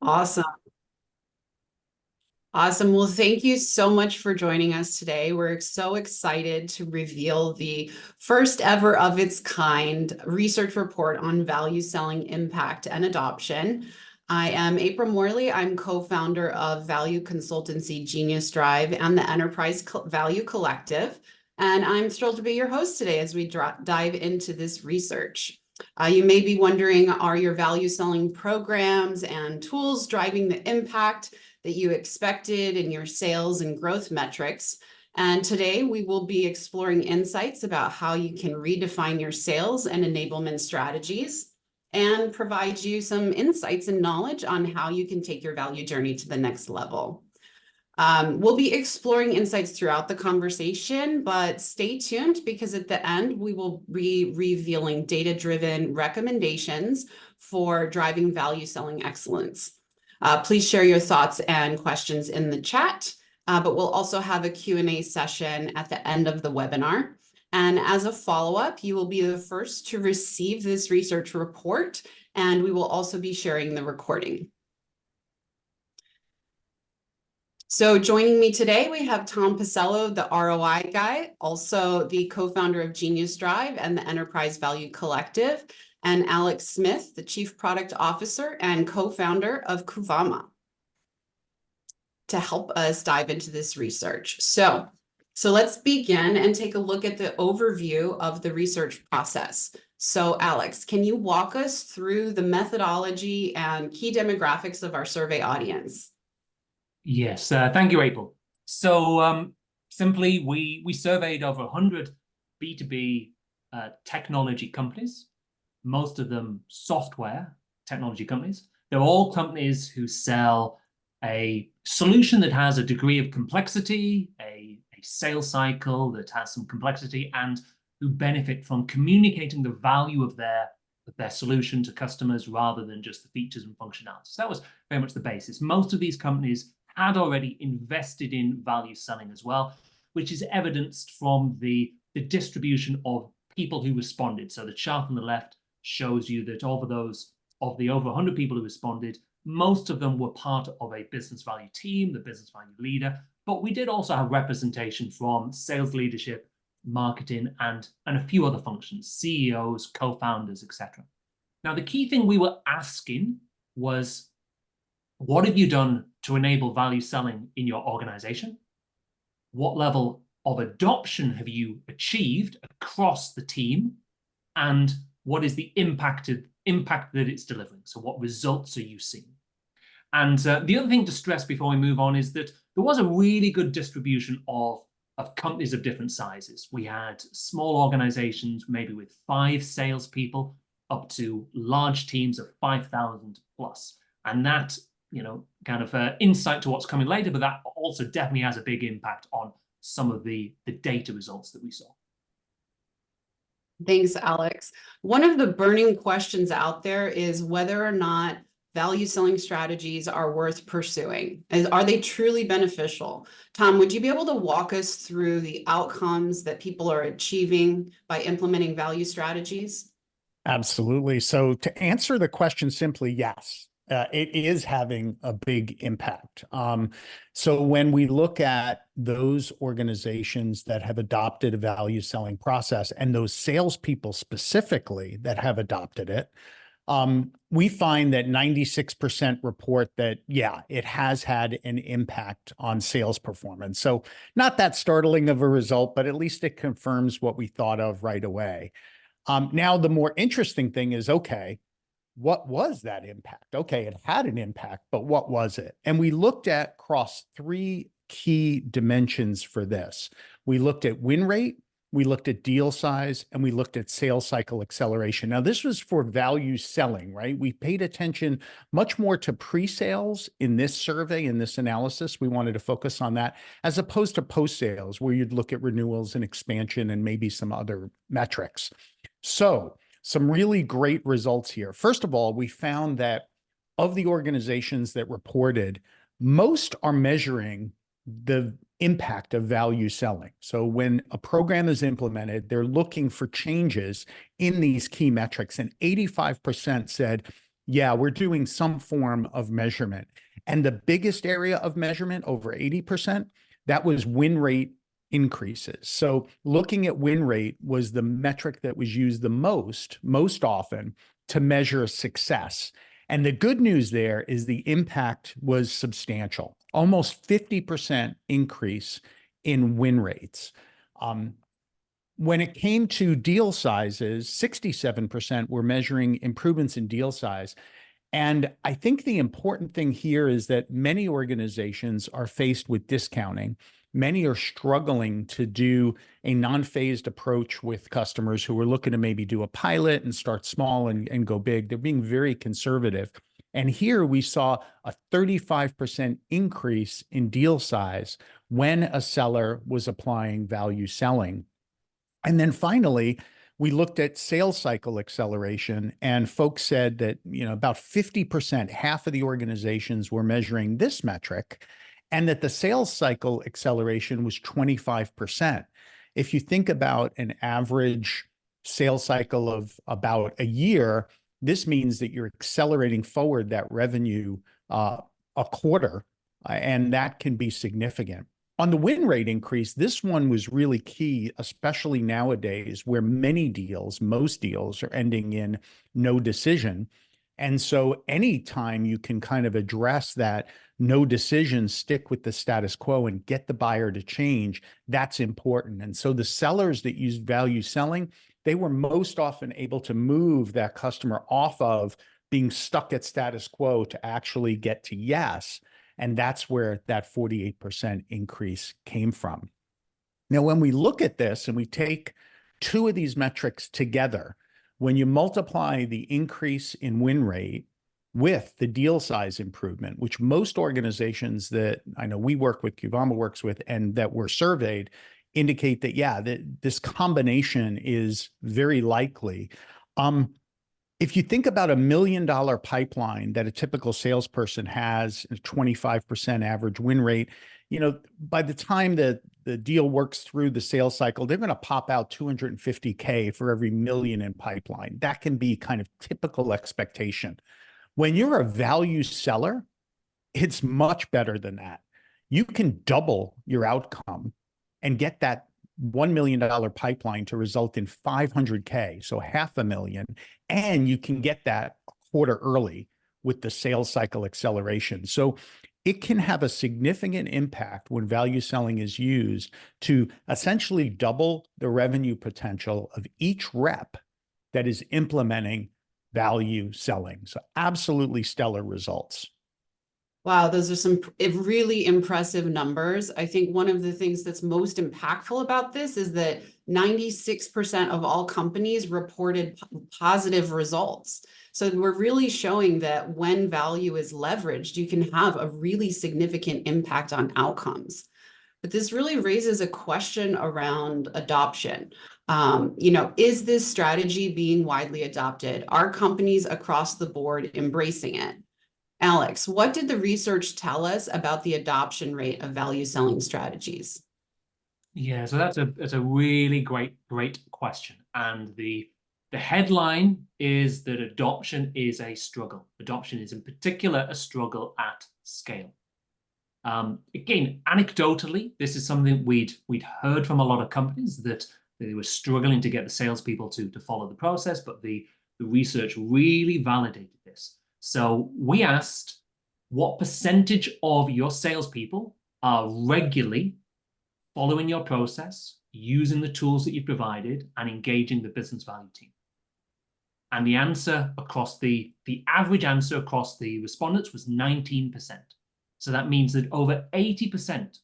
Awesome. Awesome. Well, thank you so much for joining us today. We're so excited to reveal the first ever of its kind research report on value selling impact and adoption. I am April Morley. I'm co-founder of value consultancy Genius Drive and the Enterprise Value Collective. And I'm thrilled to be your host today as we dive into this research. You may be wondering, are your value selling programs and tools driving the impact that you expected in your sales and growth metrics? And today we will be exploring insights about how you can redefine your sales and enablement strategies and provide you some insights and knowledge on how you can take your value journey to the next level. We'll be exploring insights throughout the conversation, but stay tuned because at the end, we will be revealing data-driven recommendations for driving value selling excellence. Please share your thoughts and questions in the chat, but we'll also have a Q&A session at the end of the webinar. And as a follow-up, you will be the first to receive this research report, and we will also be sharing the recording. So joining me today, we have Tom Pacello, the ROI guy, also the co-founder of Genius Drive and the Enterprise Value Collective, and Alex Smith, the Chief Product Officer and co-founder of Kuvama, to help us dive into this research. So let's begin and take a look at the overview of the research process. So Alex, can you walk us through the methodology and key demographics of our survey audience? Yes, thank you, April. So simply, we surveyed over 100 B2B technology companies, most of them software technology companies. They're all companies who sell a solution that has a degree of complexity, a sales cycle that has some complexity, and who benefit from communicating the value of their solution to customers rather than just the features and functionality. So that was very much the basis. Most of these companies had already invested in value selling as well, which is evidenced from the distribution of people who responded. So the chart on the left shows you that of the over 100 people who responded, most of them were part of a business value team, the business value leader, but we did also have representation from sales leadership, marketing, and a few other functions, CEOs, co-founders, etc. Now, the key thing we were asking was, what have you done to enable value selling in your organization? What level of adoption have you achieved across the team? And what is the impact that it's delivering? So what results are you seeing? And the other thing to stress before we move on is that there was a really good distribution of companies of different sizes. We had small organizations, maybe with 5 salespeople, up to large teams of 5,000 plus. And that, kind of insight to what's coming later, but that also definitely has a big impact on some of the data results that we saw. Thanks, Alex. One of the burning questions out there is whether or not value selling strategies are worth pursuing. Are they truly beneficial? Tom, would you be able to walk us through the outcomes that people are achieving by implementing value strategies? Absolutely. So to answer the question simply, yes. It is having a big impact. So when we look at those organizations that have adopted a value selling process and those salespeople specifically that have adopted it, we find that 96% report that, yeah, it has had an impact on sales performance. So not that startling of a result, but at least it confirms what we thought of right away. Now, the more interesting thing is, okay, what was that impact? Okay, it had an impact, but what was it? And we looked at across 3 key dimensions for this. We looked at win rate, we looked at deal size, and we looked at sales cycle acceleration. Now, this was for value selling, right? We paid attention much more to pre-sales in this survey, in this analysis. We wanted to focus on that, as opposed to post-sales, where you'd look at renewals and expansion and maybe some other metrics. So some really great results here. First of all, we found that of the organizations that reported, most are measuring the impact of value selling. So when a program is implemented, they're looking for changes in these key metrics. And 85% said, Yeah, we're doing some form of measurement. And the biggest area of measurement, over 80%, that was win rate increases. So looking at win rate was the metric that was used the most often to measure success. And the good news there is the impact was substantial, almost 50% increase in win rates. When it came to deal sizes, 67% were measuring improvements in deal size. And I think the important thing here is that many organizations are faced with discounting. Many are struggling to do a non-phased approach with customers who are looking to maybe do a pilot and start small and go big. They're being very conservative. And here we saw a 35% increase in deal size when a seller was applying value selling. And then finally, we looked at sales cycle acceleration, and folks said that, about 50%, half of the organizations were measuring this metric, and that the sales cycle acceleration was 25%. If you think about an average sales cycle of about a year, this means that you're accelerating forward that revenue a quarter, and that can be significant. On the win rate increase, this one was really key, especially nowadays where most deals are ending in no decision. And so anytime you can kind of address that no decision, stick with the status quo and get the buyer to change, that's important. And so the sellers that used value selling, they were most often able to move that customer off of being stuck at status quo to actually get to yes. And that's where that 48% increase came from. Now, when we look at this and we take two of these metrics together, when you multiply the increase in win rate with the deal size improvement, which most organizations that I know we work with, Cuvama works with, and that were surveyed indicate that, yeah, that this combination is very likely. If you think about $1 million pipeline that a typical salesperson has, a 25% average win rate, by the time that the deal works through the sales cycle, they're going to pop out $250K for every million in pipeline. That can be kind of typical expectation. When you're a value seller, it's much better than that. You can double your outcome and get that $1 million pipeline to result in 500K, so $500,000, and you can get that a quarter early with the sales cycle acceleration. So it can have a significant impact when value selling is used to essentially double the revenue potential of each rep that is implementing value selling. So absolutely stellar results. Wow, those are some really impressive numbers. I think one of the things that's most impactful about this is that 96% of all companies reported positive results. So we're really showing that when value is leveraged, you can have a really significant impact on outcomes. But this really raises a question around adoption. Is this strategy being widely adopted? Are companies across the board embracing it? Alex, what did the research tell us about the adoption rate of value selling strategies? Yeah, so that's a really great question. And the headline is that adoption is a struggle. Adoption is in particular a struggle at scale. Again, anecdotally, this is something we'd heard from a lot of companies that they were struggling to get the salespeople to follow the process, but the research really validated this. So we asked, what percentage of your salespeople are regularly following your process, using the tools that you provided, and engaging the business value team? And the answer across the average answer across the respondents was 19%. So that means that over 80%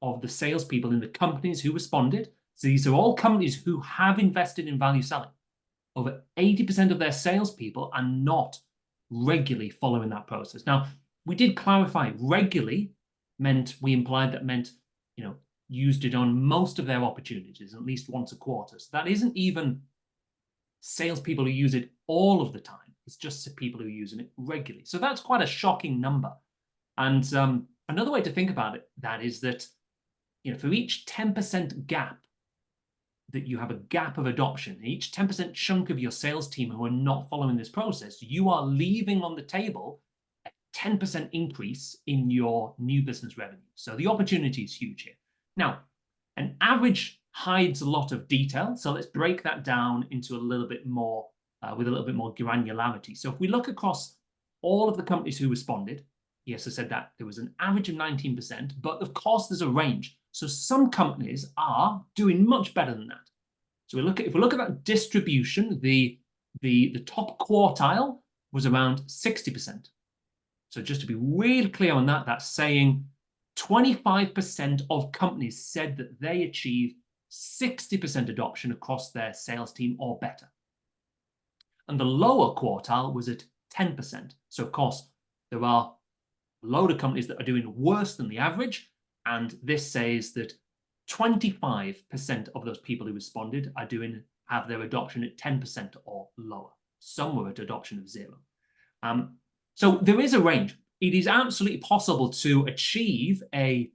of the salespeople in the companies who responded, so these are all companies who have invested in value selling, over 80% of their salespeople are not regularly following that process. Now, we did clarify regularly meant, we implied that meant, used it on most of their opportunities, at least once a quarter. So that isn't even salespeople who use it all of the time. It's just people who are using it regularly. So that's quite a shocking number. And another way to think about it, that is that, for each 10% gap that you have a gap of adoption, each 10% chunk of your sales team who are not following this process, you are leaving on the table a 10% increase in your new business revenue. So the opportunity is huge here. Now, an average hides a lot of detail. So let's break that down into a little bit more, with a little bit more granularity. So if we look across all of the companies who responded, yes, I said that there was an average of 19%, but of course there's a range. So some companies are doing much better than that. So if we look at that distribution, the top quartile was around 60%. So just to be really clear on that, that's saying 25% of companies said that they achieved 60% adoption across their sales team or better. And the lower quartile was at 10%. So of course, there are a load of companies that are doing worse than the average. And this says that 25% of those people who responded have their adoption at 10% or lower. Some were at adoption of 0. So there is a range. It is absolutely possible to achieve a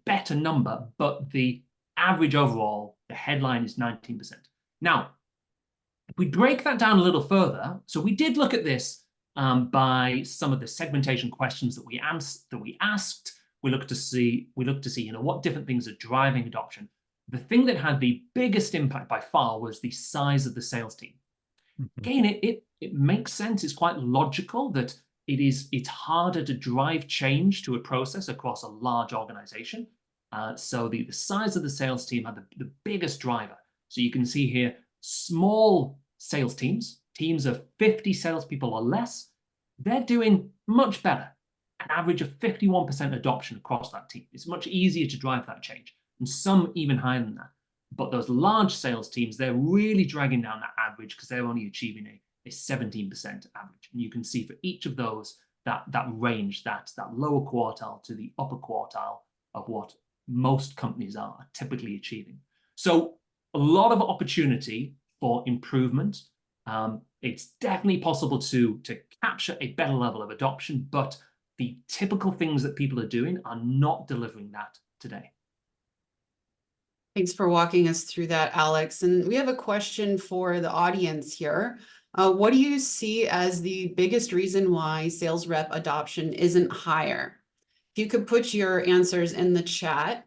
better number, but the average overall, the headline is 19%. Now, if we break that down a little further, so we did look at this by some of the segmentation questions that we asked. We looked to see, what different things are driving adoption. The thing that had the biggest impact by far was the size of the sales team. Again, it makes sense. It's quite logical that it's harder to drive change to a process across a large organization. So the size of the sales team had the biggest driver. So you can see here, small sales teams of 50 salespeople or less, they're doing much better. An average of 51% adoption across that team. It's much easier to drive that change, and some even higher than that. But those large sales teams, they're really dragging down that average because they're only achieving a 17% average. And you can see for each of those, that range, that lower quartile to the upper quartile of what most companies are typically achieving. So a lot of opportunity for improvement. It's definitely possible to capture a better level of adoption, but the typical things that people are doing are not delivering that today. Thanks for walking us through that, Alex. And we have a question for the audience here. What do you see as the biggest reason why sales rep adoption isn't higher? If you could put your answers in the chat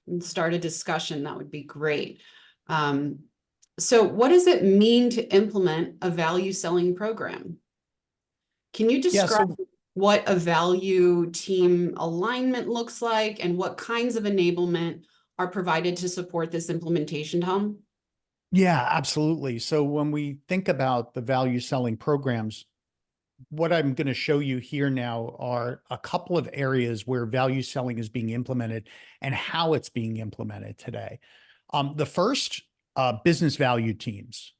and start a discussion, that would be great. So what does it mean to implement a value selling program? Can you describe what a value team alignment looks like and what kinds of enablement are provided to support this implementation, Tom? Yeah, absolutely. So when we think about the value selling programs, what I'm going to show you here now are a couple of areas where value selling is being implemented and how it's being implemented today. The first, business value teams.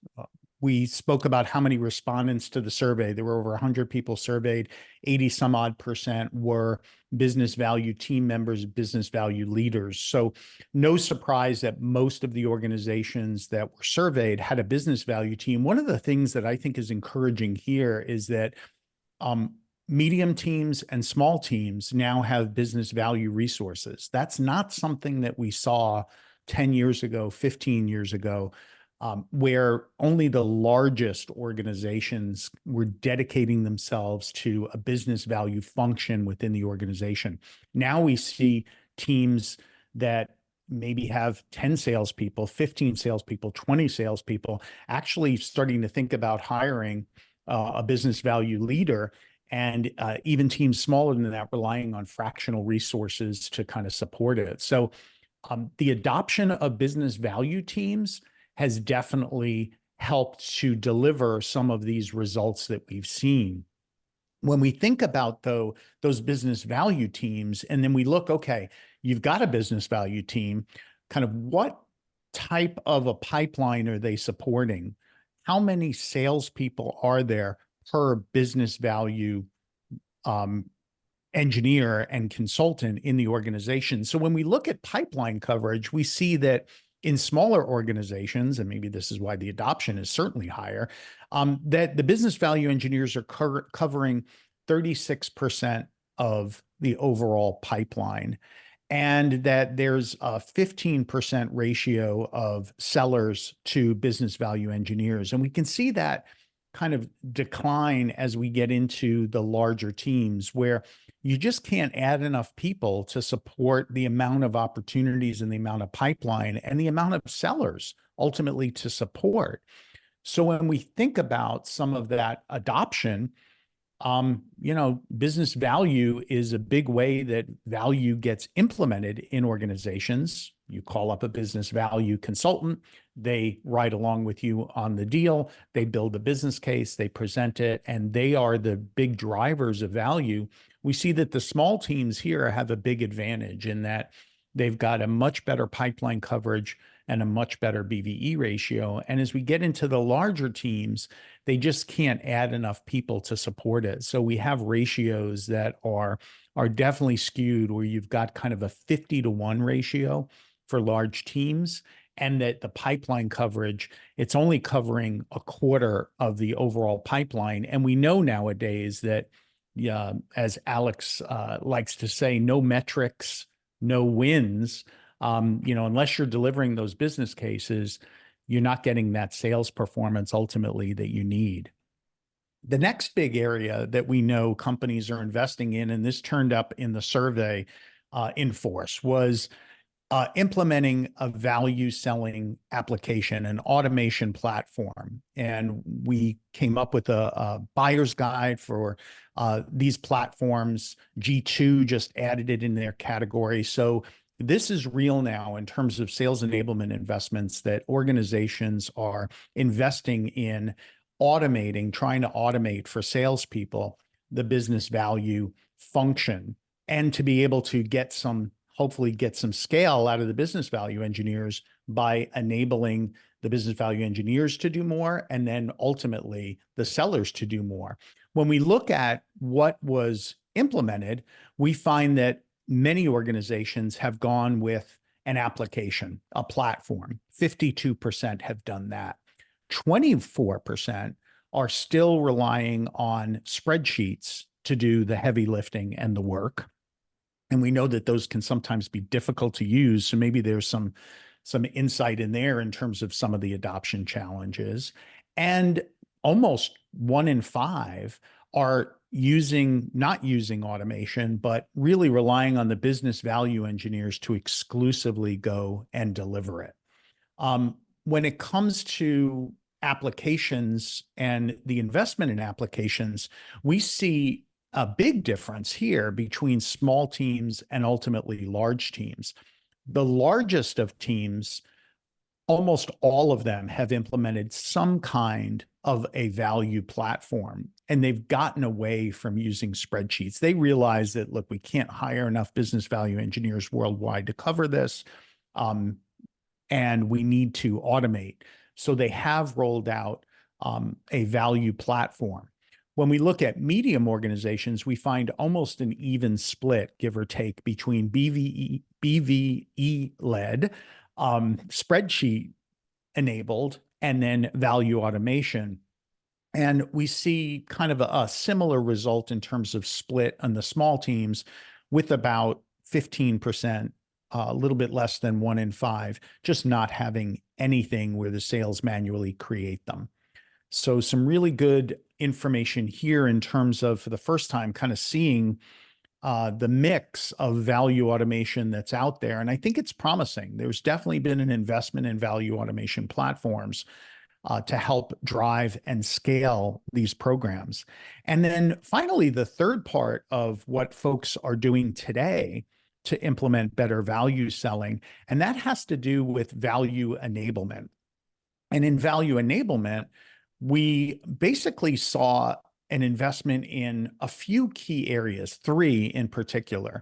We spoke about how many respondents to the survey. There were over 100 people surveyed. 80 some odd % were business value team members, business value leaders. So no surprise that most of the organizations that were surveyed had a business value team. One of the things that I think is encouraging here is that medium teams and small teams now have business value resources. That's not something that we saw 10 years ago, 15 years ago. Where only the largest organizations were dedicating themselves to a business value function within the organization. Now we see teams that maybe have 10 salespeople, 15 salespeople, 20 salespeople, actually starting to think about hiring a business value leader, and even teams smaller than that relying on fractional resources to kind of support it. So the adoption of business value teams has definitely helped to deliver some of these results that we've seen. When we think about, though, those business value teams, and then we look, okay, you've got a business value team, kind of what type of a pipeline are they supporting? How many salespeople are there per business value engineer and consultant in the organization? So when we look at pipeline coverage, we see that in smaller organizations, and maybe this is why the adoption is certainly higher, that the business value engineers are covering 36% of the overall pipeline. and that there's a 15% ratio of sellers to business value engineers. And we can see that kind of decline as we get into the larger teams, where you just can't add enough people to support the amount of opportunities and the amount of pipeline and the amount of sellers ultimately to support. So when we think about some of that adoption, business value is a big way that value gets implemented in organizations. You call up a business value consultant, they ride along with you on the deal, they build a business case, they present it, and they are the big drivers of value. We see that the small teams here have a big advantage in that they've got a much better pipeline coverage and a much better BVE ratio. And as we get into the larger teams, they just can't add enough people to support it. So we have ratios that are definitely skewed, where you've got kind of a 50-to-1 ratio for large teams, and that the pipeline coverage, it's only covering a quarter of the overall pipeline. And we know nowadays that, as Alex likes to say, no metrics, no wins. Unless you're delivering those business cases, you're not getting that sales performance ultimately that you need. The next big area that we know companies are investing in, and this turned up in the survey in force, was implementing a value selling application, an automation platform. And we came up with a buyer's guide for these platforms. G2 just added it in their category. So this is real now in terms of sales enablement investments that organizations are investing in automating, trying to automate for salespeople the business value function, and to be able to hopefully get some scale out of the business value engineers by enabling the business value engineers to do more, and then ultimately the sellers to do more. When we look at what was implemented, we find that many organizations have gone with an application, a platform. 52% have done that. 24% are still relying on spreadsheets to do the heavy lifting and the work. And we know that those can sometimes be difficult to use. So maybe there's some insight in there in terms of some of the adoption challenges. And almost 1 in 5 are not using automation, but really relying on the business value engineers to exclusively go and deliver it. When it comes to applications and the investment in applications, we see a big difference here between small teams and ultimately large teams. The largest of teams, almost all of them have implemented some kind of a value platform, and they've gotten away from using spreadsheets. They realize that, look, we can't hire enough business value engineers worldwide to cover this, and we need to automate. So they have rolled out a value platform. When we look at medium organizations, we find almost an even split, give or take, between BVE-led, spreadsheet enabled, and then value automation. And we see kind of a similar result in terms of split on the small teams, with about 15%, a little bit less than 1 in 5, just not having anything where the sales manually create them. So some really good information here in terms of, for the first time, kind of seeing the mix of value automation that's out there. And I think it's promising. There's definitely been an investment in value automation platforms to help drive and scale these programs. And then finally, the third part of what folks are doing today to implement better value selling, and that has to do with value enablement. And in value enablement, we basically saw an investment in a few key areas, 3 in particular.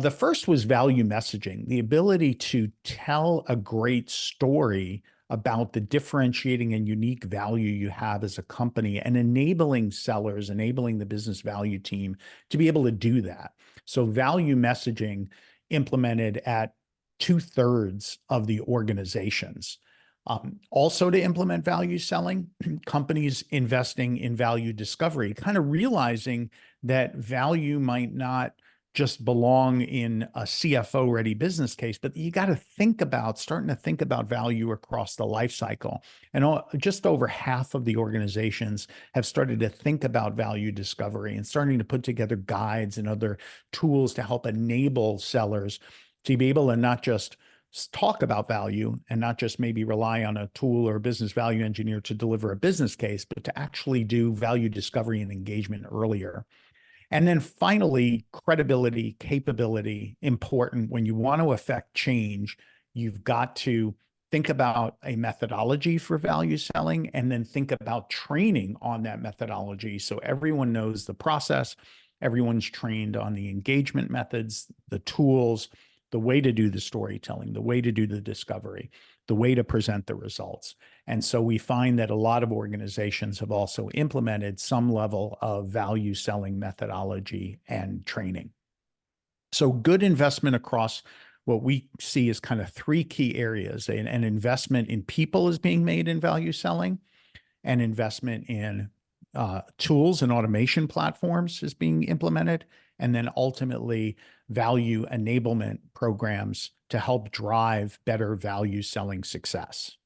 The first was value messaging, the ability to tell a great story about the differentiating and unique value you have as a company, and enabling sellers, enabling the business value team to be able to do that. So value messaging implemented at 2/3 of the organizations. Also, to implement value selling, companies investing in value discovery, kind of realizing that value might not just belong in a CFO ready business case, but you got to think about starting to think about value across the life cycle. And just over half of the organizations have started to think about value discovery and starting to put together guides and other tools to help enable sellers to be able to not just talk about value and not just maybe rely on a tool or a business value engineer to deliver a business case, but to actually do value discovery and engagement earlier. And then finally, credibility, capability, important. When you want to affect change, you've got to think about a methodology for value selling and then think about training on that methodology. So everyone knows the process, everyone's trained on the engagement methods, the tools, the way to do the storytelling, the way to do the discovery, the way to present the results. And so we find that a lot of organizations have also implemented some level of value selling methodology and training. So good investment across what we see as kind of three key areas. An investment in people is being made in value selling, an investment in tools and automation platforms is being implemented, and then ultimately value enablement programs to help drive better value selling success.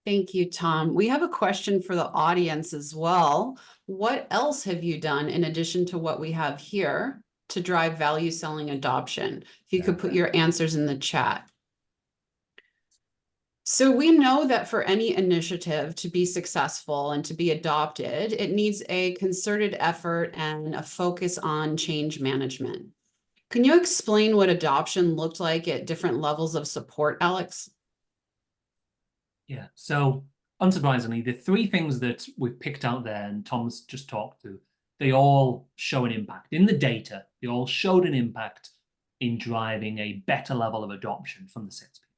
Thank you, Tom. We have a question for the audience as well. What else have you done in addition to what we have here to drive value selling adoption? If you could put your answers in the chat. So we know that for any initiative to be successful and to be adopted, it needs a concerted effort and a focus on change management. Can you explain what adoption looked like at different levels of support, Alex? Yeah, so unsurprisingly, the three things that we've picked out there and Tom's just talked through, they all show an impact. In the data, they all showed an impact in driving a better level of adoption from the salespeople.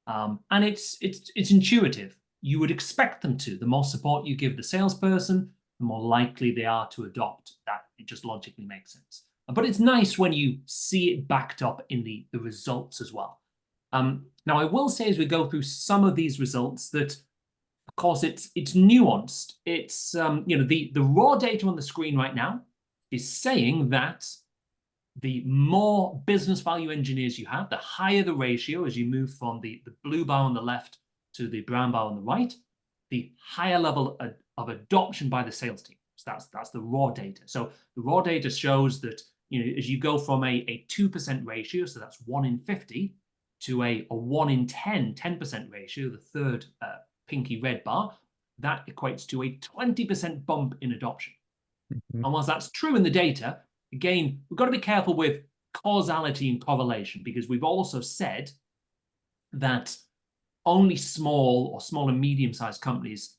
And it's intuitive. You would expect them to. The more support you give the salesperson, the more likely they are to adopt that. It just logically makes sense. But it's nice when you see it backed up in the results as well. Now, I will say as we go through some of these results that, of course, it's nuanced. It's the raw data on the screen right now is saying that the more business value engineers you have, the higher the ratio as you move from the blue bar on the left to the brown bar on the right, the higher level of adoption by the sales team. So that's the raw data. So the raw data shows that as you go from a 2% ratio, so that's 1 in 50, to a 1 in 10% ratio, the third pinky red bar, that equates to a 20% bump in adoption. Mm-hmm. And whilst that's true in the data, again, we've got to be careful with causality and correlation, because we've also said that only small and medium-sized companies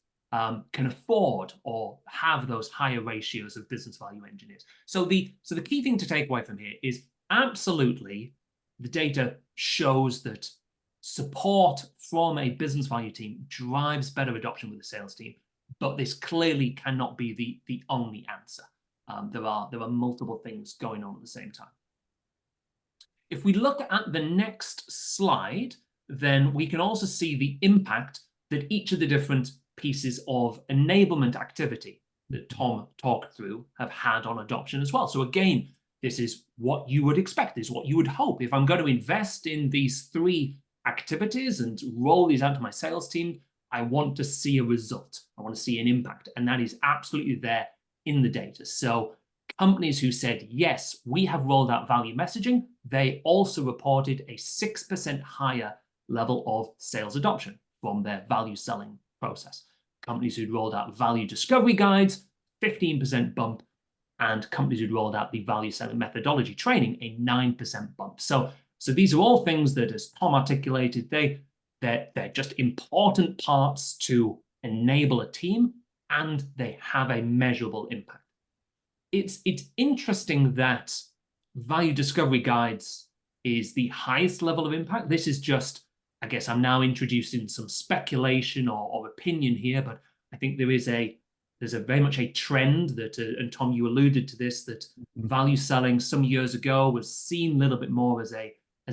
can afford or have those higher ratios of business value engineers. So the key thing to take away from here is absolutely the data shows that support from a business value team drives better adoption with the sales team, but this clearly cannot be the only answer. There are multiple things going on at the same time. If we look at the next slide, then we can also see the impact that each of the different pieces of enablement activity that Tom talked through have had on adoption as well. So again, this is what you would expect, this is what you would hope. If I'm going to invest in these three activities and roll these out to my sales team, I want to see a result. I want to see an impact. And that is absolutely there in the data. So companies who said, yes, we have rolled out value messaging, they also reported a 6% higher level of sales adoption from their value selling process. Companies who'd rolled out value discovery guides, 15% bump, and companies who'd rolled out the value selling methodology training, a 9% bump. So these are all things that, as Tom articulated, they're just important parts to enable a team, and they have a measurable impact. It's interesting that value discovery guides is the highest level of impact. This is just, I guess I'm now introducing some speculation or opinion here, but I think there's a very much a trend that, and Tom, you alluded to this, that value selling some years ago was seen a little bit more as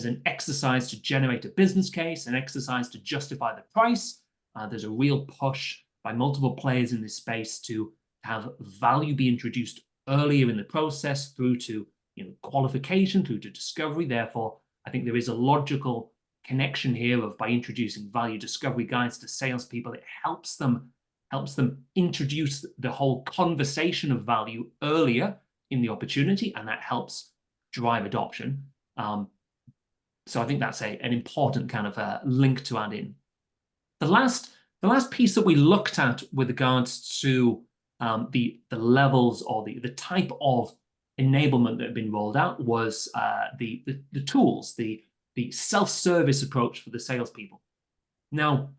an exercise to generate a business case, an exercise to justify the price. There's a real push by multiple players in this space to have value be introduced earlier in the process through to qualification, through to discovery. Therefore, I think there is a logical connection here of, by introducing value discovery guides to salespeople, it helps them introduce the whole conversation of value earlier in the opportunity, and that helps drive adoption. So I think that's an important kind of link to add in. The last piece that we looked at with regards to the levels or the type of enablement that had been rolled out was the tools, the self-service approach for the salespeople. Now,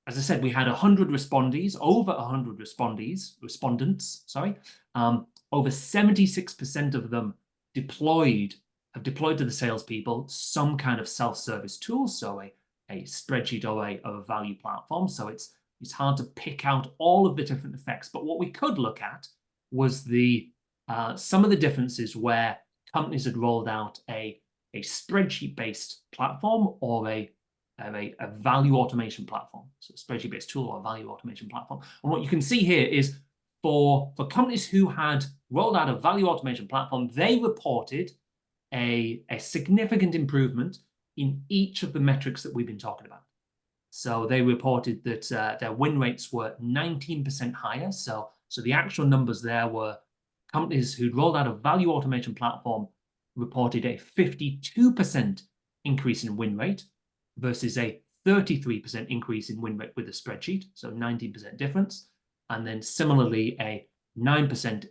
as I said, we had 100 respondees, over 100 respondents, sorry. Over 76% of them have deployed to the salespeople some kind of self-service tool, so a spreadsheet or a value platform. So it's hard to pick out all of the different effects. But what we could look at was some of the differences where companies had rolled out a spreadsheet-based platform or a value automation platform. So a spreadsheet-based tool or a value automation platform. And what you can see here is for companies who had rolled out a value automation platform, they reported a significant improvement in each of the metrics that we've been talking about. So they reported that their win rates were 19% higher. So the actual numbers there were companies who'd rolled out a value automation platform reported a 52% increase in win rate versus a 33% increase in win rate with a spreadsheet, so 19% difference. And then similarly, a 9%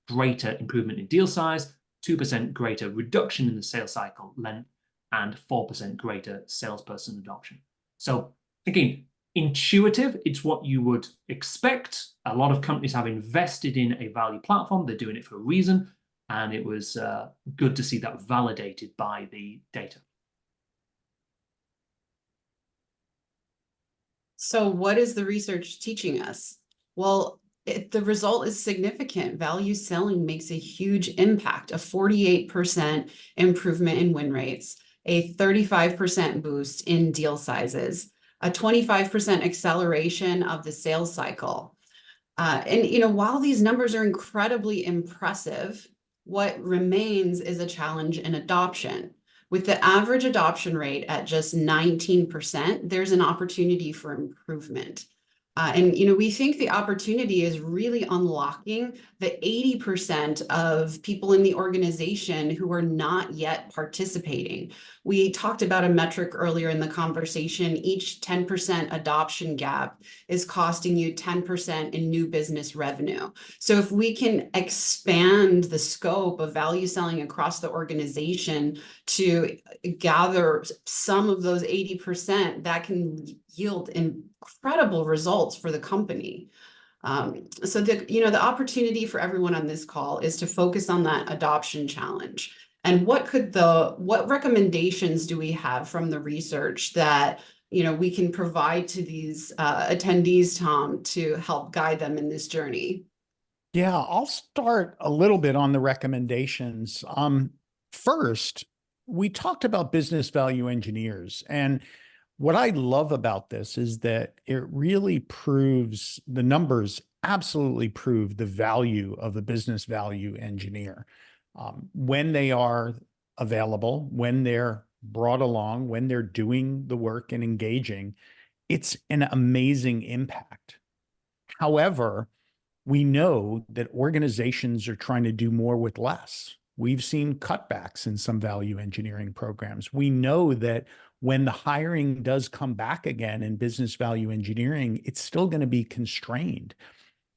greater improvement in deal size, 2% greater reduction in the sales cycle length, and 4% greater salesperson adoption. So again, intuitive, it's what you would expect. A lot of companies have invested in a value platform. They're doing it for a reason. And it was good to see that validated by the data. So what is the research teaching us? Well, the result is significant. Value selling makes a huge impact, a 48% improvement in win rates, a 35% boost in deal sizes, a 25% acceleration of the sales cycle. And while these numbers are incredibly impressive, what remains is a challenge in adoption. With the average adoption rate at just 19%, there's an opportunity for improvement. And we think the opportunity is really unlocking the 80% of people in the organization who are not yet participating. We talked about a metric earlier in the conversation. Each 10% adoption gap is costing you 10% in new business revenue. So if we can expand the scope of value selling across the organization to gather some of those 80%, that can yield incredible results for the company. So the opportunity for everyone on this call is to focus on that adoption challenge. And what recommendations do we have from the research that we can provide to these attendees, Tom, to help guide them in this journey? Yeah, I'll start a little bit on the recommendations. First, we talked about business value engineers, and what I love about this is that it really proves, the numbers absolutely prove the value of the business value engineer. When they are available, when they're brought along, when they're doing the work and engaging, it's an amazing impact. However, we know that organizations are trying to do more with less. We've seen cutbacks in some value engineering programs. We know that when the hiring does come back again in business value engineering, it's still going to be constrained.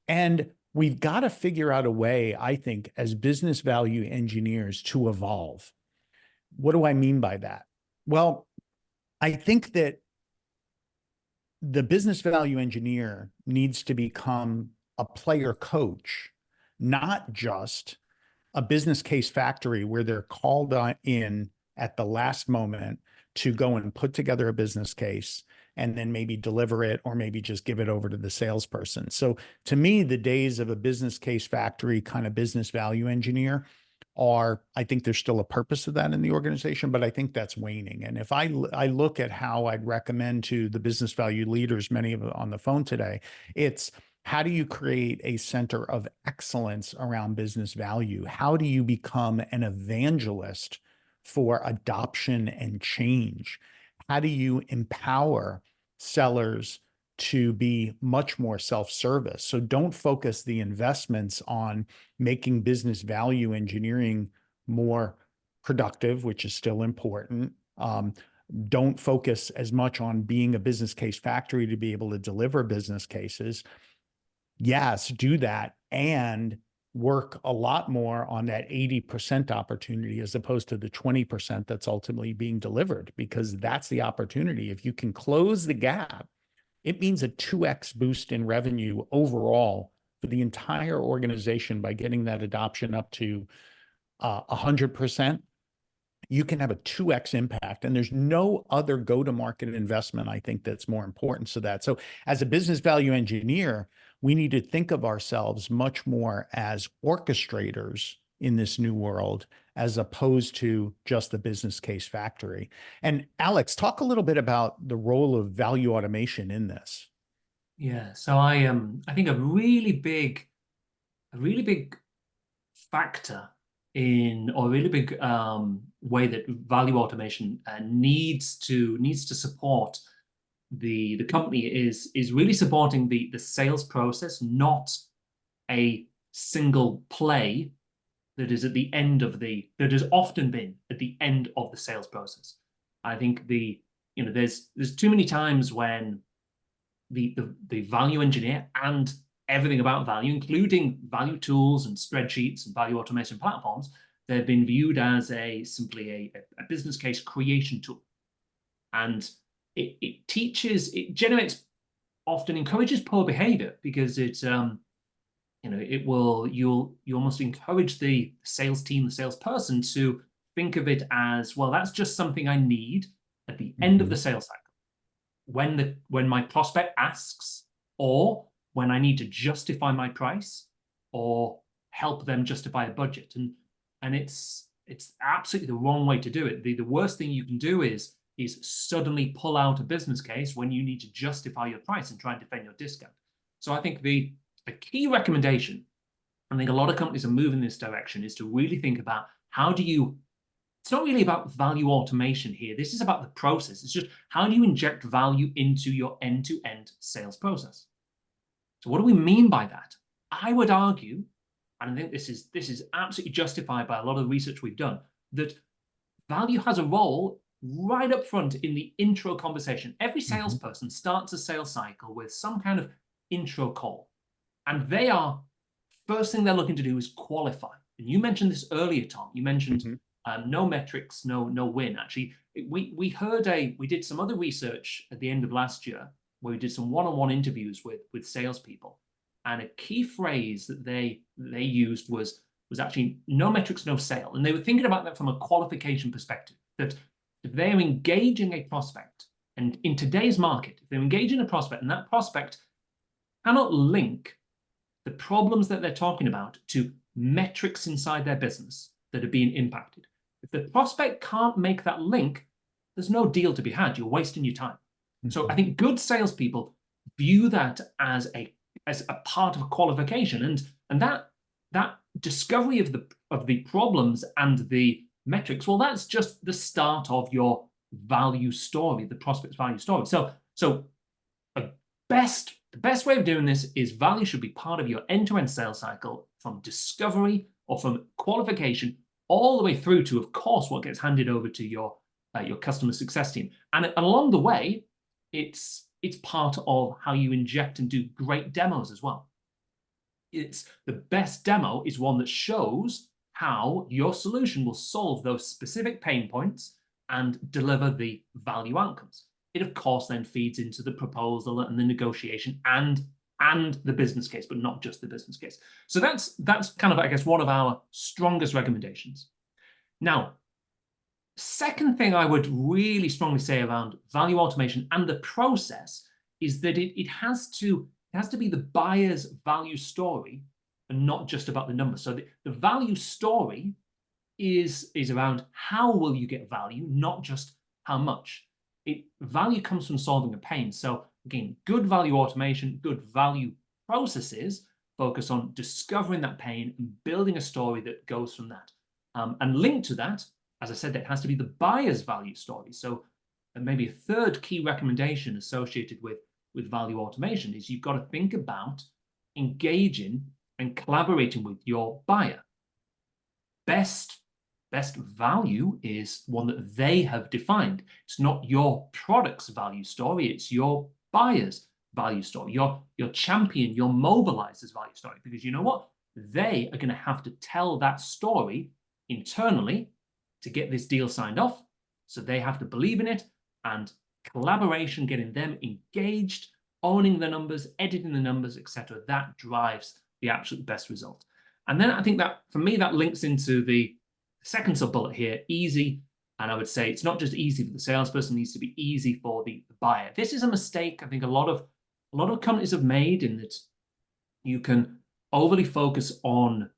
And we've got to figure out a way, I think, as business value engineers to evolve. What do I mean by that? Well, I think that the business value engineer needs to become a player coach, not just a business case factory where they're called in at the last moment to go and put together a business case and then maybe deliver it or maybe just give it over to the salesperson. So to me, the days of a business case factory kind of business value engineer I think there's still a purpose of that in the organization, but I think that's waning. And if I look at how I'd recommend to the business value leaders, many of them on the phone today, it's How do you create a center of excellence around business value? How do you become an evangelist for adoption and change? How do you empower sellers to be much more self-service? So don't focus the investments on making business value engineering more productive, which is still important. Don't focus as much on being a business case factory to be able to deliver business cases. Yes, do that and work a lot more on that 80% opportunity as opposed to the 20% that's ultimately being delivered, because that's the opportunity. If you can close the gap, it means a 2x boost in revenue overall for the entire organization by getting that adoption up to 100%. You can have a 2x impact, and there's no other go-to-market investment, I think, that's more important to that. So as a business value engineer, we need to think of ourselves much more as orchestrators in this new world, as opposed to just the business case factory. And Alex, talk a little bit about the role of value automation in this. Yeah, so I think a really big factor in, or a really big way that value automation needs to support the company is really supporting the sales process, not a single play that is at the end of that has often been at the end of the sales process. I think there's too many times when the value engineer and everything about value, including value tools and spreadsheets and value automation platforms, they've been viewed as simply a business case creation tool. And it generates, often encourages poor behavior, because you'll almost encourage the sales team, the salesperson, to think of it as, well, that's just something I need at the end of the sales cycle. When my prospect asks, or when I need to justify my price or help them justify a budget. And it's absolutely the wrong way to do it. The worst thing you can do is suddenly pull out a business case when you need to justify your price and try and defend your discount. So I think a key recommendation, I think a lot of companies are moving in this direction, is to really think about it's not really about value automation here. This is about the process. It's just, how do you inject value into your end-to-end sales process? So what do we mean by that? I would argue, and I think this is absolutely justified by a lot of the research we've done, that value has a role right up front in the intro conversation. Every salesperson starts a sales cycle with some kind of intro call. And first thing they're looking to do is qualify. And you mentioned this earlier, Tom. You mentioned no metrics, no win. Actually, we did some other research at the end of last year, where we did some one-on-one interviews with salespeople. And a key phrase that they used was actually no metrics, no sale. And they were thinking about that from a qualification perspective, that if they're engaging a prospect, and in today's market, if they're engaging a prospect and that prospect cannot link the problems that they're talking about to metrics inside their business that are being impacted, if the prospect can't make that link, there's no deal to be had. You're wasting your time. So I think good salespeople view that as a part of a qualification, and that discovery of the problems and the metrics, well, that's just the start of your value story, the prospect's value story. So the best way of doing this is value should be part of your end-to-end sales cycle, from discovery or from qualification all the way through to, of course, what gets handed over to your customer success team. And along the way, it's part of how you inject and do great demos as well. It's the best demo is one that shows how your solution will solve those specific pain points and deliver the value outcomes. It, of course, then feeds into the proposal and the negotiation and the business case, but not just the business case. So that's kind of, I guess, one of our strongest recommendations. Now, second thing I would really strongly say around value automation and the process is that it has to be the buyer's value story and not just about the numbers. So the value story is around how will you get value, not just how much. Value comes from solving a pain. So again, good value automation, good value processes focus on discovering that pain and building a story that goes from that. And linked to that, as I said, that has to be the buyer's value story. So maybe a third key recommendation associated with value automation is you've got to think about engaging and collaborating with your buyer. Best value is one that they have defined. It's not your product's value story, it's your buyer's value story, your champion, your mobilizer's value story. Because you know what? They are going to have to tell that story internally to get this deal signed off. So they have to believe in it, and collaboration, getting them engaged, owning the numbers, editing the numbers, etc. That drives the absolute best result. And then I think that, for me, that links into the second sub-bullet here, easy. And I would say it's not just easy for the salesperson, it needs to be easy for the buyer. This is a mistake I think a lot of companies have made, in that you can overly focus on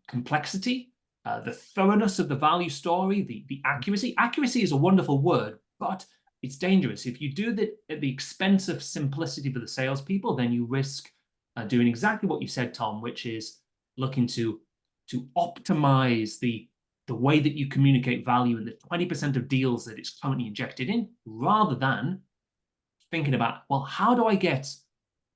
complexity, the thoroughness of the value story, the accuracy. Accuracy is a wonderful word, but it's dangerous. If you do that at the expense of simplicity for the salespeople, then you risk doing exactly what you said, Tom, which is looking to optimize the way that you communicate value in the 20% of deals that it's currently injected in, rather than thinking about, well, how do I get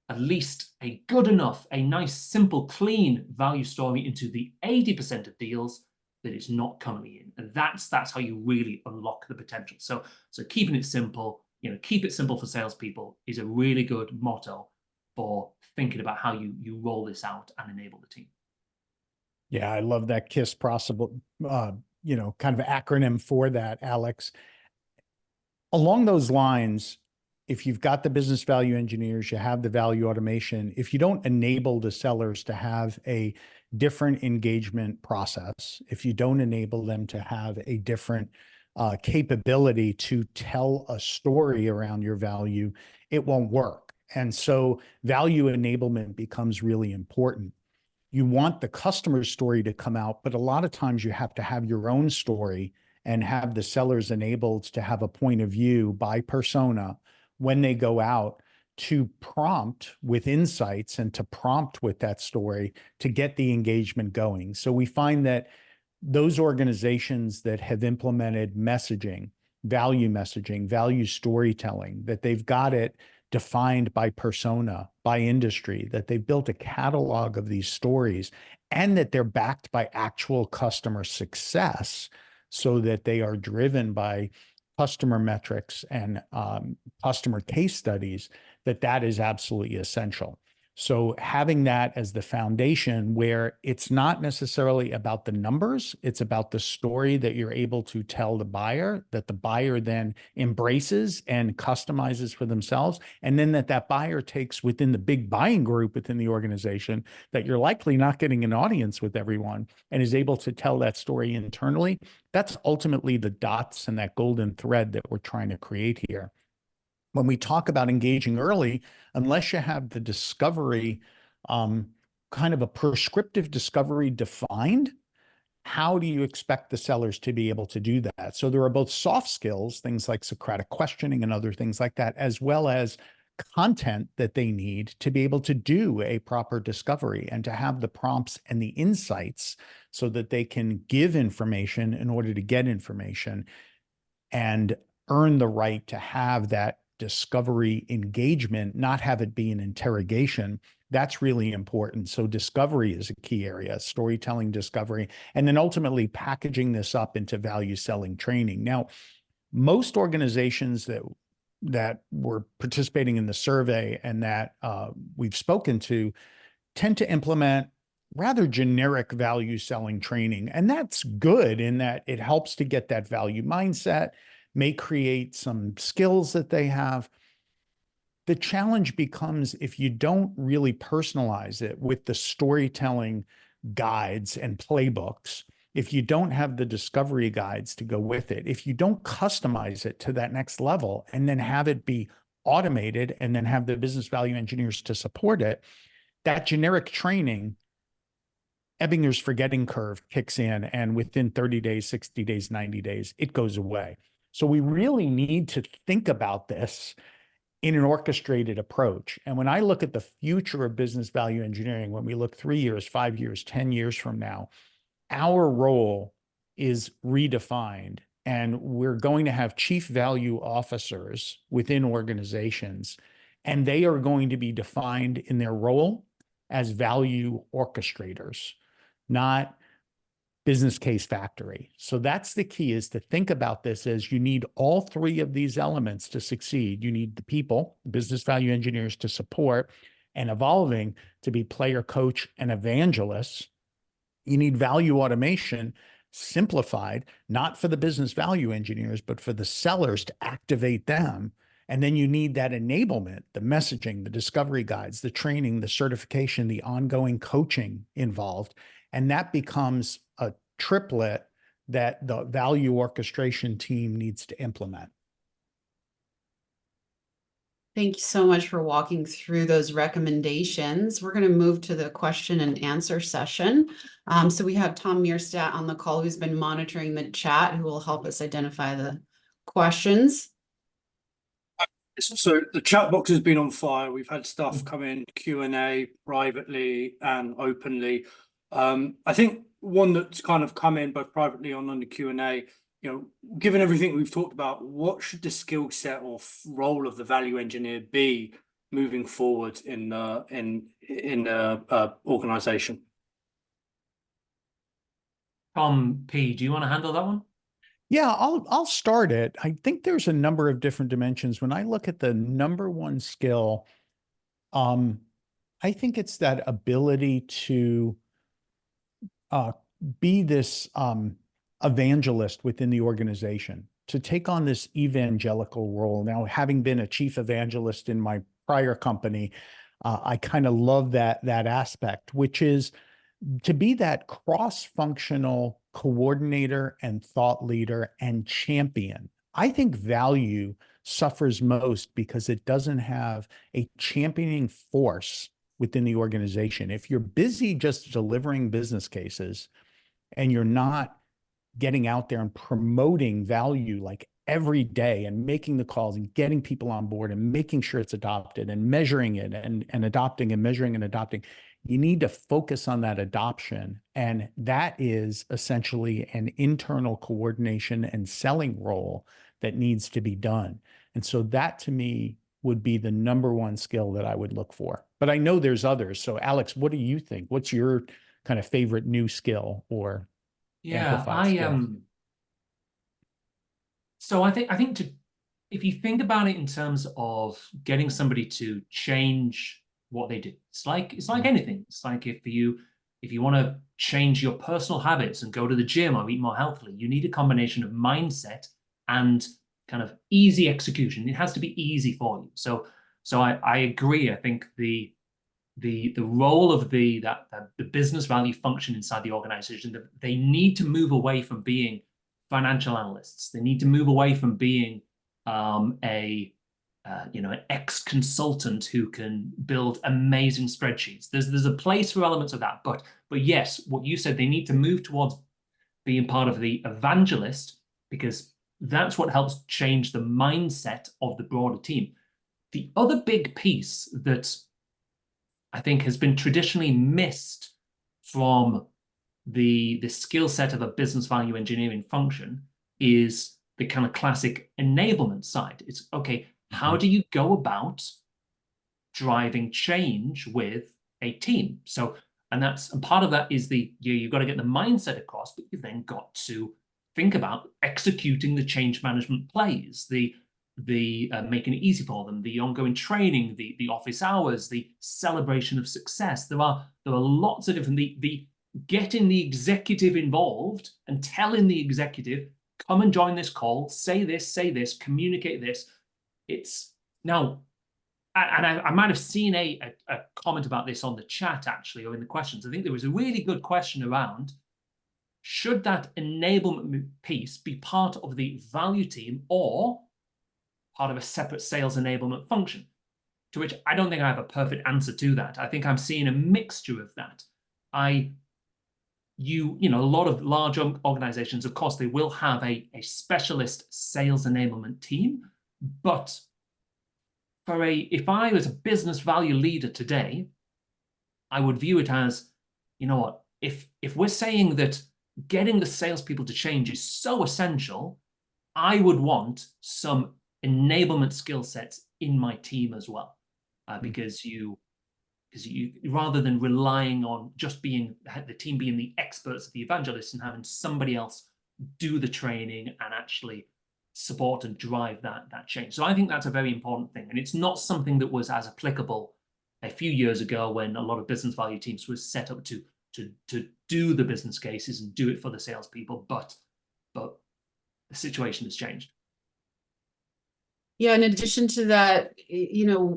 at least a good enough, a nice, simple, clean value story into the 80% of deals that it's not currently in. And that's how you really unlock the potential. So keeping it simple, keep it simple for salespeople is a really good motto for thinking about how you roll this out and enable the team. Yeah, I love that KISS possible, kind of acronym for that, Alex. Along those lines, if you've got the business value engineers, you have the value automation, if you don't enable the sellers to have a different engagement process, if you don't enable them to have a different capability to tell a story around your value, it won't work. And so value enablement becomes really important. You want the customer's story to come out, but a lot of times you have to have your own story and have the sellers enabled to have a point of view by persona when they go out to prompt with insights and to prompt with that story to get the engagement going. So we find that those organizations that have implemented messaging, value storytelling, that they've got it defined by persona, by industry, that they've built a catalog of these stories, and that they're backed by actual customer success, so that they are driven by customer metrics and customer case studies, that is absolutely essential. So having that as the foundation, where it's not necessarily about the numbers, it's about the story that you're able to tell the buyer, that the buyer then embraces and customizes for themselves, and then that buyer takes within the big buying group within the organization, that you're likely not getting an audience with everyone, and is able to tell that story internally. That's ultimately the dots and that golden thread that we're trying to create here. When we talk about engaging early, unless you have the discovery, kind of a prescriptive discovery defined, how do you expect the sellers to be able to do that? So there are both soft skills, things like Socratic questioning and other things like that, as well as content that they need to be able to do a proper discovery and to have the prompts and the insights so that they can give information in order to get information and earn the right to have that discovery engagement, not have it be an interrogation. That's really important. So discovery is a key area, storytelling, discovery, and then ultimately packaging this up into value selling training. Now, most organizations that were participating in the survey and that we've spoken to tend to implement rather generic value selling training. And that's good in that it helps to get that value mindset, may create some skills that they have. The challenge becomes if you don't really personalize it with the storytelling guides and playbooks, if you don't have the discovery guides to go with it, if you don't customize it to that next level and then have it be automated and then have the business value engineers to support it, that generic training, Ebbinger's forgetting curve kicks in, and within 30 days, 60 days, 90 days, it goes away. So we really need to think about this in an orchestrated approach. And when I look at the future of business value engineering, when we look 3 years, 5 years, 10 years from now, our role is redefined. And we're going to have chief value officers within organizations, and they are going to be defined in their role as value orchestrators, not business case factory. So that's the key, is to think about this as you need all three of these elements to succeed. You need the people, business value engineers, to support, and evolving to be player, coach, and evangelists. You need value automation simplified, not for the business value engineers, but for the sellers to activate them. And then you need that enablement, the messaging, the discovery guides, the training, the certification, the ongoing coaching involved. And that becomes a triplet that the value orchestration team needs to implement. Thank you so much for walking through those recommendations. We're going to move to the question and answer session. So we have Tom Meerstadt on the call, who's been monitoring the chat, who will help us identify the questions. So the chat box has been on fire. We've had stuff come in Q&A privately and openly. I think one that's kind of come in both privately and on the Q&A, given everything we've talked about, what should the skill set or role of the value engineer be moving forward in organization? Tom P, do you want to handle that one? Yeah, I'll start it. I think there's a number of different dimensions. When I look at the number one skill, I think it's that ability to be this evangelist within the organization, to take on this evangelical role. Now, having been a chief evangelist in my prior company, I kind of love that aspect, which is to be that cross-functional coordinator and thought leader and champion. I think value suffers most because it doesn't have a championing force within the organization. If you're busy just delivering business cases and you're not getting out there and promoting value like every day and making the calls and getting people on board and making sure it's adopted and measuring it and adopting and measuring and adopting, you need to focus on that adoption. And that is essentially an internal coordination and selling role that needs to be done. And so that, to me, would be the number one skill that I would look for. But I know there's others. So Alex, what do you think? What's your kind of favorite new skill or amplified skill? So I think if you think about it in terms of getting somebody to change what they do, it's like anything. It's like if you want to change your personal habits and go to the gym or eat more healthily, you need a combination of mindset and kind of easy execution. It has to be easy for you. So I agree. I think the role of the business value function inside the organization, that they need to move away from being financial analysts. They need to move away from being an ex-consultant who can build amazing spreadsheets. There's a place for elements of that, but yes, what you said, they need to move towards being part of the evangelist, because that's what helps change the mindset of the broader team. The other big piece that I think has been traditionally missed from the skill set of a business value engineering function is the kind of classic enablement side. It's, okay, how do you go about driving change with a team? So, and part of that is you've got to get the mindset across, but you've then got to think about executing the change management plays, the making it easy for them, the ongoing training, the office hours, the celebration of success. There are lots of different, the getting the executive involved and telling the executive, come and join this call, say this, communicate this. It's now, and I might have seen a comment about this on the chat actually, or in the questions. I think there was a really good question around, should that enablement piece be part of the value team or part of a separate sales enablement function? To which I don't think I have a perfect answer to that. I think I'm seeing a mixture of that. A lot of large organizations, of course, they will have a specialist sales enablement team, but if I was a business value leader today, I would view it as, you know what, if we're saying that getting the salespeople to change is so essential, I would want some enablement skill sets in my team as well, because you rather than relying on just being the team being the experts, the evangelists, and having somebody else do the training and actually support and drive that change. So I think that's a very important thing, and it's not something that was as applicable a few years ago when a lot of business value teams was set up to do the business cases and do it for the salespeople, but the situation has changed. Yeah, in addition to that,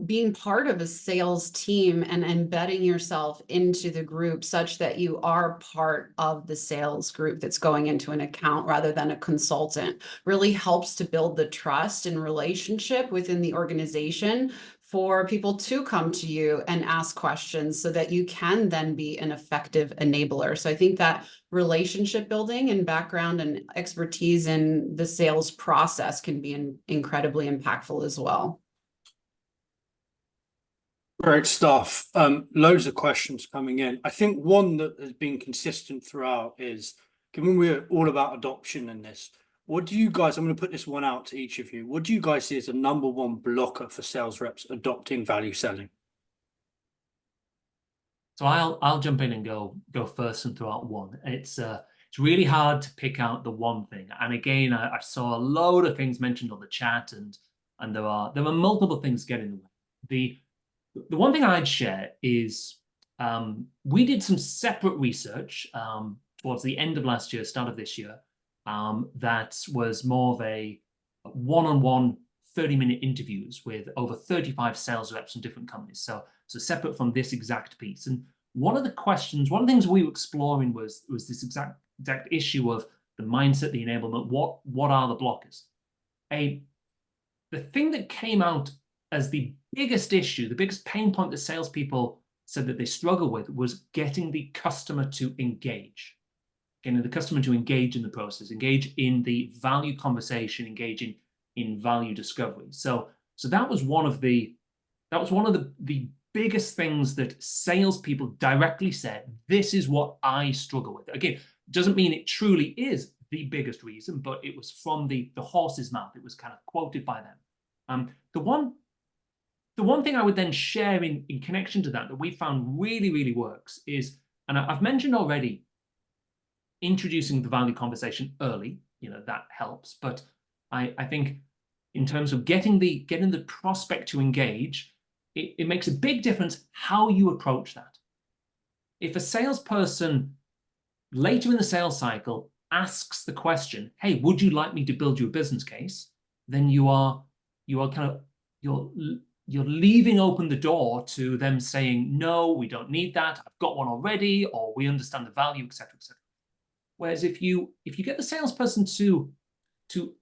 being part of a sales team and embedding yourself into the group such that you are part of the sales group that's going into an account rather than a consultant really helps to build the trust and relationship within the organization for people to come to you and ask questions so that you can then be an effective enabler. So I think that relationship building and background and expertise in the sales process can be incredibly impactful as well. Great stuff. Loads of questions coming in. I think one that has been consistent throughout is, given we're all about adoption in this, what do you guys, I'm going to put this one out to each of you. What do you guys see as the number one blocker for sales reps adopting value selling? So I'll jump in and go first and throw out one. It's really hard to pick out the one thing. And again, I saw a load of things mentioned on the chat, and there are multiple things getting in the way. The one thing I'd share is we did some separate research towards the end of last year, start of this year, that was more of a one-on-one 30-minute interviews with over 35 sales reps from different companies. So separate from this exact piece. And one of the things we were exploring was this exact issue of the mindset, the enablement. What are the blockers? The thing that came out as the biggest issue, the biggest pain point that salespeople said that they struggle with was getting the customer to engage. Getting the customer to engage in the process, engage in the value conversation, engage in value discovery. So that was one of the biggest things that salespeople directly said, this is what I struggle with. Again, doesn't mean it truly is the biggest reason, but it was from the horse's mouth. It was kind of quoted by them. The one thing I would then share in connection to that we found really, really works is, and I've mentioned already, introducing the value conversation early, that helps. But I think in terms of getting the prospect to engage, it makes a big difference how you approach that. If a salesperson later in the sales cycle asks the question, hey, would you like me to build you a business case? Then you're leaving open the door to them saying, no, we don't need that. I've got one already, or we understand the value, etc., etc. Whereas if you get the salesperson to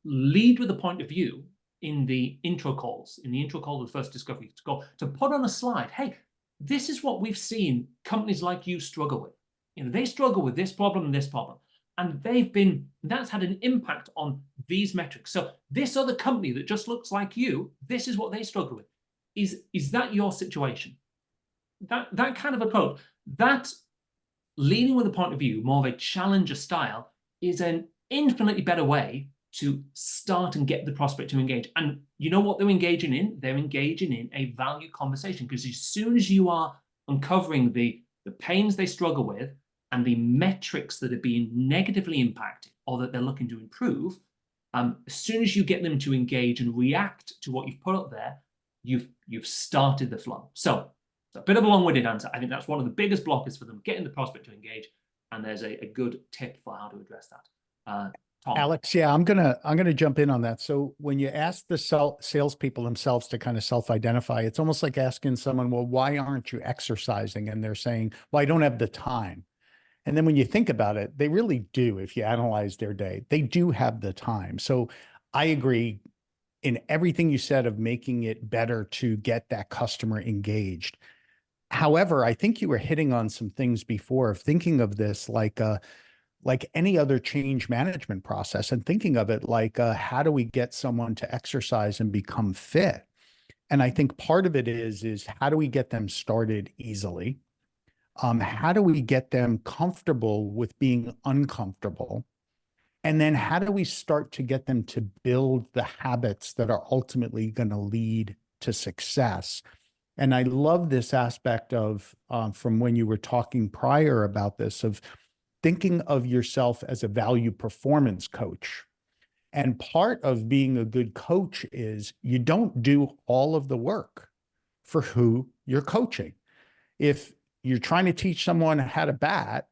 lead with a point of view in the intro calls, of the first discovery call, to put on a slide, hey, this is what we've seen companies like you struggle with. They struggle with this problem and this problem, and that's had an impact on these metrics. So this other company that just looks like you, this is what they struggle with. Is that your situation? That kind of approach, that leading with a point of view, more of a challenger style, is an infinitely better way to start and get the prospect to engage. And you know what they're engaging in? They're engaging in a value conversation, because as soon as you are uncovering the pains they struggle with and the metrics that are being negatively impacted or that they're looking to improve, as soon as you get them to engage and react to what you've put up there, you've started the flow. So a bit of a long-winded answer. I think that's one of the biggest blockers for them, getting the prospect to engage. And there's a good tip for how to address that. Tom. Alex, yeah, I'm gonna jump in on that. So when you ask the salespeople themselves to kind of self-identify, it's almost like asking someone, well, why aren't you exercising? And they're saying, well, I don't have the time. And then when you think about it, they really do. If you analyze their day, they do have the time. So I agree in everything you said of making it better to get that customer engaged. However, I think you were hitting on some things before of thinking of this like any other change management process, and thinking of it like, how do we get someone to exercise and become fit? And I think part of it is how do we get them started easily? How do we get them comfortable with being uncomfortable? And then how do we start to get them to build the habits that are ultimately going to lead to success? And I love this aspect of, from when you were talking prior about this, of thinking of yourself as a value performance coach. And part of being a good coach is you don't do all of the work for who you're coaching. If you're trying to teach someone how to bat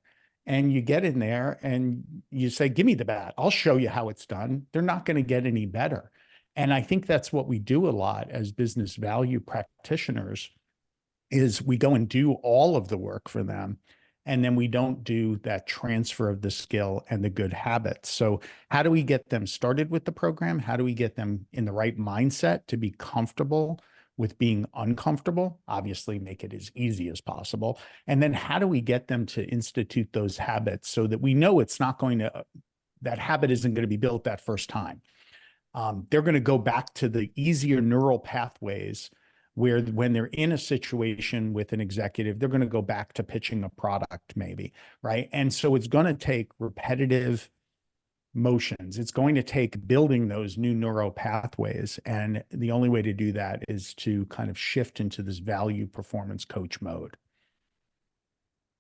and you get in there and you say, give me the bat, I'll show you how it's done, they're not going to get any better. And I think that's what we do a lot as business value practitioners, is we go and do all of the work for them. And then we don't do that transfer of the skill and the good habits. So how do we get them started with the program? How do we get them in the right mindset to be comfortable with being uncomfortable? Obviously, make it as easy as possible. And then how do we get them to institute those habits so that we know it's not going to, that habit isn't going to be built that first time. They're going to go back to the easier neural pathways where when they're in a situation with an executive, they're going to go back to pitching a product maybe, right? And so it's going to take repetitive motions. It's going to take building those new neural pathways. And the only way to do that is to kind of shift into this value performance coach mode.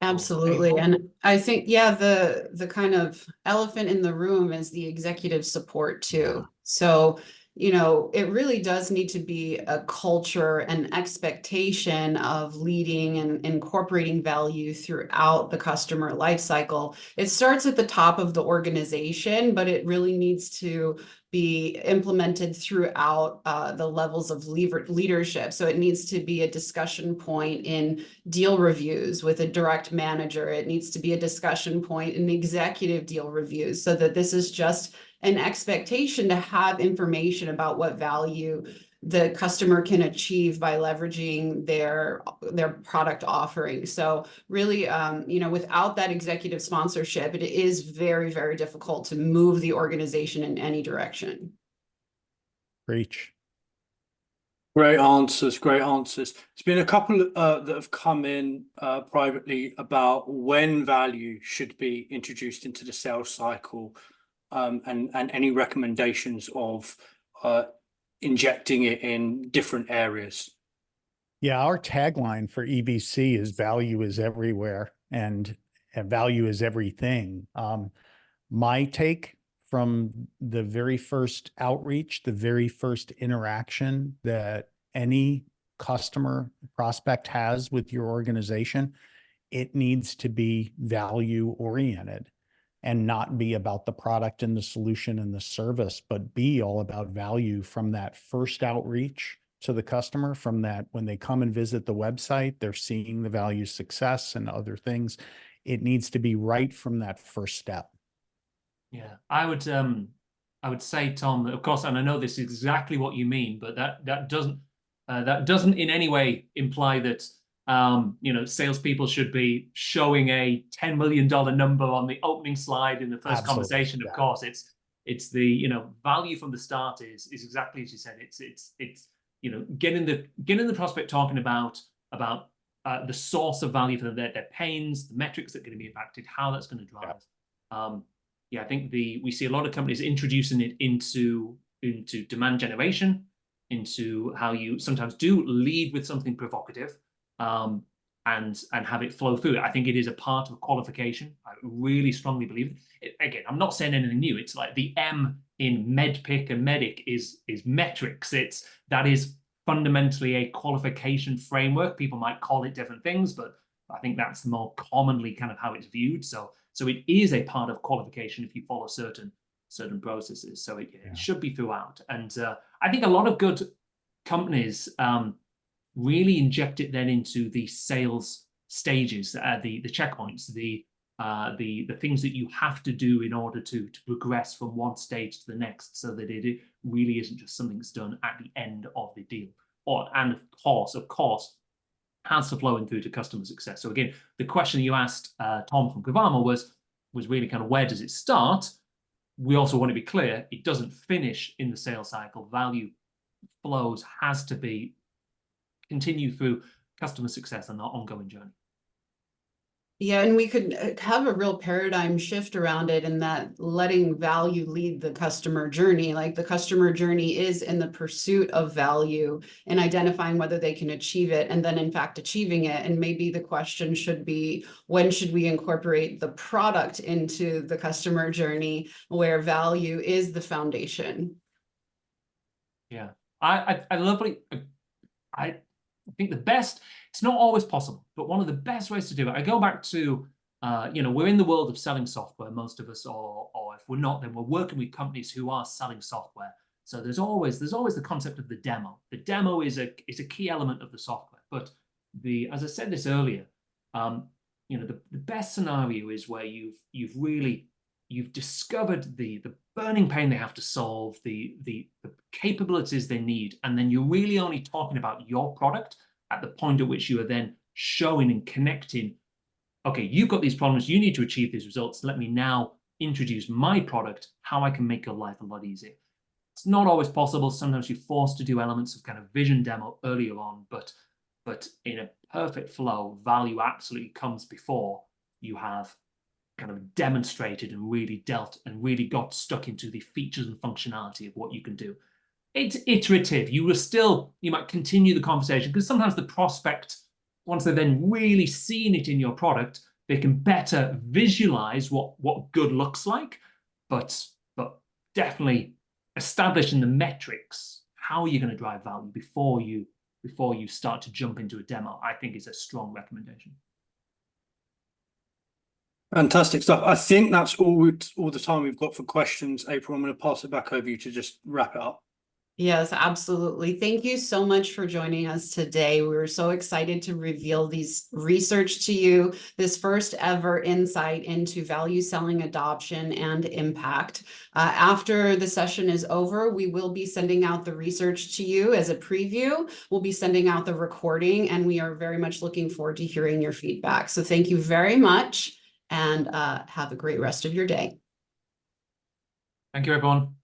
Absolutely. And I think, yeah, the kind of elephant in the room is the executive support too. So, you know, it really does need to be a culture and expectation of leading and incorporating value throughout the customer life cycle. It starts at the top of the organization, but it really needs to be implemented throughout the levels of leadership. So it needs to be a discussion point in deal reviews with a direct manager. It needs to be a discussion point in executive deal reviews, so that this is just an expectation to have information about what value the customer can achieve by leveraging their product offering. So really, you know, without that executive sponsorship, it is very, very difficult to move the organization in any direction. Preach. Great answers, great answers. There's been a couple that have come in privately about when value should be introduced into the sales cycle, and any recommendations of injecting it in different areas. Yeah, our tagline for EBC is value is everywhere and value is everything. My take from the very first outreach, the very first interaction that any customer prospect has with your organization, it needs to be value oriented and not be about the product and the solution and the service, but be all about value from that first outreach to the customer. From that, when they come and visit the website, they're seeing the value, success, and other things. It needs to be right from that first step. Yeah, I would say, Tom, that of course, and I know this is exactly what you mean, but that doesn't in any way imply that you know, salespeople should be showing a $10 million number on the opening slide in the first Absolutely, conversation. Of course, it's the, you know, value from the start is exactly as you said. It's you know, getting the prospect talking about the source of value for their pains, the metrics that are going to be impacted, how that's going to drive. Yeah, I think we see a lot of companies introducing it into demand generation, into how you sometimes do lead with something provocative, and have it flow through. I think it is a part of qualification. I really strongly believe it. Again, I'm not saying anything new. It's like the M in MEDPIC and MEDIC is metrics. That is fundamentally a qualification framework. People might call it different things, but I think that's more commonly kind of how it's viewed. So it is a part of qualification if you follow certain processes. So it should be throughout. And I think a lot of good companies really inject it then into the sales stages, the checkpoints, the things that you have to do in order to progress from one stage to the next, so that it really isn't just something that's done at the end of the deal. And of course, has to flow in through to customer success. So again, the question you asked Tom from Gravamo was really kind of, where does it start? We also want to be clear, it doesn't finish in the sales cycle. Value flows has to be continue through customer success and our ongoing journey. Yeah, and we could have a real paradigm shift around it in that letting value lead the customer journey. Like the customer journey is in the pursuit of value and identifying whether they can achieve it and then in fact achieving it. And maybe the question should be, when should we incorporate the product into the customer journey where value is the foundation? Yeah, I think the best, it's not always possible, but one of the best ways to do it, I go back to, we're in the world of selling software, most of us, or if we're not, then we're working with companies who are selling software. So there's always the concept of the demo. The demo is a key element of the software. But as I said this earlier, the best scenario is where you've discovered the burning pain they have to solve, the capabilities they need, and then you're really only talking about your product at the point at which you are then showing and connecting, okay, you've got these problems, you need to achieve these results, let me now introduce my product, how I can make your life a lot easier. It's not always possible. Sometimes you're forced to do elements of kind of vision demo earlier on, but in a perfect flow, value absolutely comes before you have kind of demonstrated and really dealt and really got stuck into the features and functionality of what you can do. It's iterative. You might continue the conversation because sometimes the prospect, once they've then really seen it in your product, they can better visualize what good looks like, but definitely establishing the metrics, how you're going to drive value before you start to jump into a demo, I think is a strong recommendation. Fantastic stuff. I think that's all the time we've got for questions. April, I'm going to pass it back over you to just wrap it up. Yes, absolutely. Thank you so much for joining us today. We were so excited to reveal these research to you, this first ever insight into value selling adoption and impact. After the session is over, we will be sending out the research to you as a preview. We'll be sending out the recording, and we are very much looking forward to hearing your feedback. So thank you very much, and have a great rest of your day. Thank you, everyone.